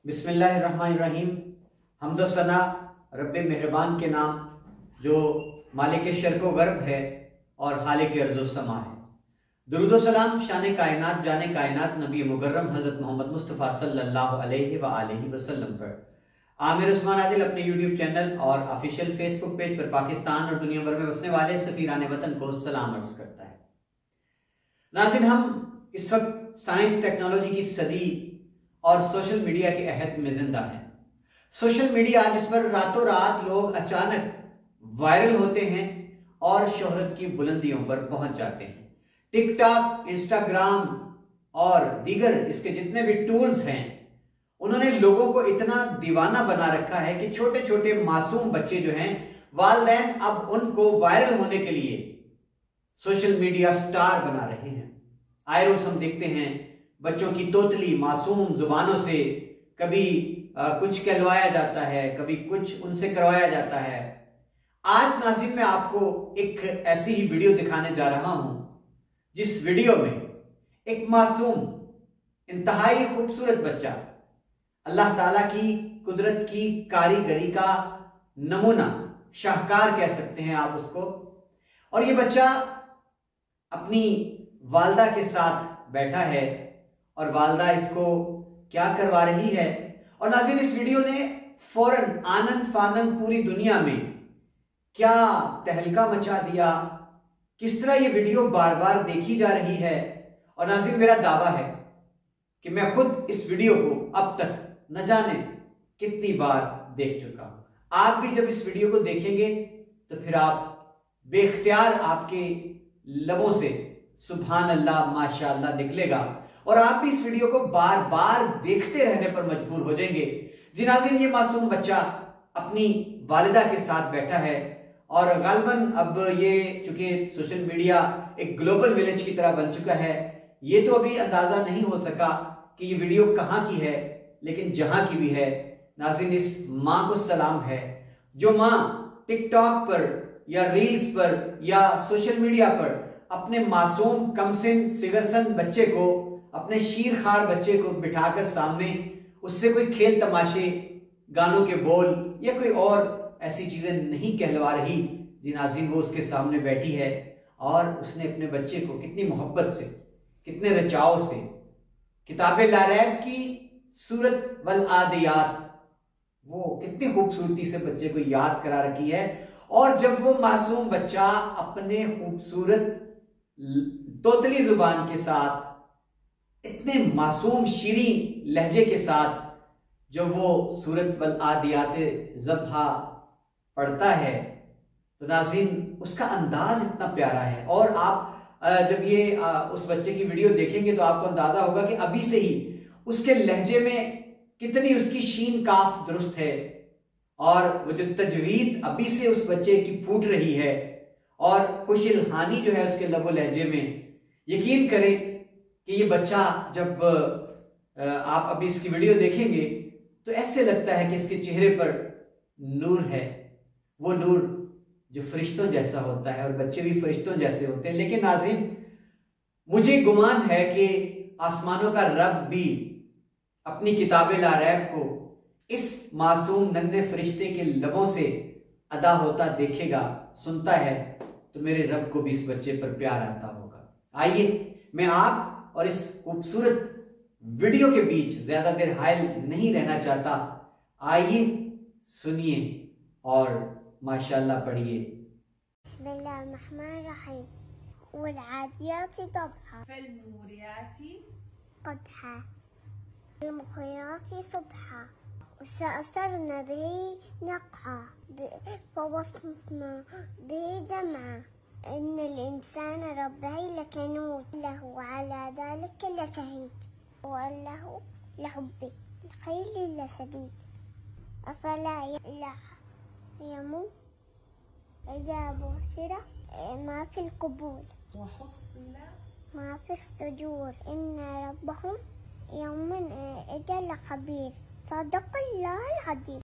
بسم اللہ الرحمن الرحیم۔ حمد و ثنا رب مہربان کے نام جو مالک شرق و غرب ہے اور خالق ارض و سما ہے۔ درود و سلام شان کائنات جان کائنات نبی مکرم حضرت محمد مصطفیٰ صلی اللہ علیہ وآلہ وسلم پر۔ عامر عثمان عادل اپنے یوٹیوب چینل اور آفیشیل فیس بک پیج پر پاکستان اور دنیا بھر میں بسنے والے سفیران وطن کو سلام عرض کرتا ہے۔ ناظرین، ہم اس وقت سائنس ٹیکنالوجی کی صدی اور سوشل میڈیا کے عہد میں زندہ ہیں۔ سوشل میڈیا جس پر راتوں رات لوگ اچانک وائرل ہوتے ہیں اور شہرت کی بلندیوں پر پہنچ جاتے ہیں۔ ٹک ٹاک، انسٹاگرام اور دیگر اس کے جتنے بھی ٹولز ہیں، انہوں نے لوگوں کو اتنا دیوانہ بنا رکھا ہے کہ چھوٹے چھوٹے معصوم بچے جو ہیں، والدین اب ان کو وائرل ہونے کے لیے سوشل میڈیا سٹار بنا رہے ہیں۔ آئے روز ہم دیکھتے ہیں بچوں کی توتلی معصوم زبانوں سے کبھی کچھ کہلوایا جاتا ہے، کبھی کچھ ان سے کروایا جاتا ہے۔ آج ناظرین میں آپ کو ایک ایسی ہی ویڈیو دکھانے جا رہا ہوں جس ویڈیو میں ایک معصوم انتہائی خوبصورت بچہ، اللہ تعالیٰ کی قدرت کی کاریگری کا نمونہ، شاہکار کہہ سکتے ہیں آپ اس کو، اور یہ بچہ اپنی والدہ کے ساتھ بیٹھا ہے اور والدہ اس کو کیا کروا رہی ہے۔ اور ناظرین، اس ویڈیو نے فوراً آنن فانن پوری دنیا میں کیا تہلکہ مچا دیا، کس طرح یہ ویڈیو بار بار دیکھی جا رہی ہے۔ اور ناظرین، میرا دعویٰ ہے کہ میں خود اس ویڈیو کو اب تک نہ جانے کتنی بار دیکھ چکا ہوں۔ آپ بھی جب اس ویڈیو کو دیکھیں گے تو پھر آپ بے اختیار آپ کے لبوں سے سبحان اللہ ماشاءاللہ نکلے گا اور آپ بھی اس ویڈیو کو بار بار دیکھتے رہنے پر مجبور ہو جائیں گے۔ جی ناظرین، یہ معصوم بچہ اپنی والدہ کے ساتھ بیٹھا ہے اور غالباً اب یہ چونکہ سوشل میڈیا ایک گلوبل ویلیج کی طرح بن چکا ہے، یہ تو ابھی اندازہ نہیں ہو سکا کہ یہ ویڈیو کہاں کی ہے، لیکن جہاں کی بھی ہے ناظرین، اس ماں کو سلام ہے جو ماں ٹک ٹاک پر یا ریلز پر یا سوشل میڈیا پر اپنے معصوم کمسن سگرسن بچے کو، اپنے شیر خار بچے کو بٹھا کر سامنے اس سے کوئی کھیل تماشے، گانوں کے بول یا کوئی اور ایسی چیزیں نہیں کہلوا رہی۔ جی ناظرین، وہ اس کے سامنے بیٹھی ہے اور اس نے اپنے بچے کو کتنی محبت سے، کتنے رچاؤ سے کتاب لا ریب کی سورت والعادیات، وہ کتنی خوبصورتی سے بچے کو یاد کرا رکھی ہے۔ اور جب وہ معصوم بچہ اپنے خوبصورت توتلی زبان کے ساتھ، اتنے معصوم شیریں لہجے کے ساتھ جب وہ سورت والعادیات ضبحا پڑھتا ہے تو ناظرین اس کا انداز اتنا پیارا ہے۔ اور آپ جب یہ اس بچے کی ویڈیو دیکھیں گے تو آپ کو اندازہ ہوگا کہ ابھی سے ہی اس کے لہجے میں کتنی اس کی شین کاف درست ہے، اور وہ جو تجوید ابھی سے اس بچے کی پھوٹ رہی ہے، اور خوش الحانی جو ہے اس کے لب و لہجے میں۔ یقین کریں کہ یہ بچہ جب آپ ابھی اس کی ویڈیو دیکھیں گے تو ایسے لگتا ہے کہ اس کے چہرے پر نور ہے، وہ نور جو فرشتوں جیسا ہوتا ہے، اور بچے بھی فرشتوں جیسے ہوتے ہیں۔ لیکن ناظرین، مجھے گمان ہے کہ آسمانوں کا رب بھی اپنی کتاب لا ریب کو اس معصوم ننھے فرشتے کے لبوں سے ادا ہوتا دیکھے گا، سنتا ہے، تو میرے رب کو بھی اس بچے پر پیار آتا ہوگا۔ آئیے، میں آپ اور اس خوبصورت ویڈیو کے بیچ زیادہ دیر حائل نہیں رہنا چاہتا۔ آئیے سنیے اور ماشاءاللہ پڑھیے۔ بسم اللہ الرحمن الرحیم۔ والعادیات ضبحا فالموریات قدحا والمغیرات صبحا وسأثرن به نقعا فوسطن به جمعا إن الإنسان ربه لكنود له على ذلك لشهيد وله لحب الخيل لشديد أفلا يعلم إذا بشر ما في القبور وحصل ما في الصدور إن ربهم يومئذ لخبير صدق الله العظيم۔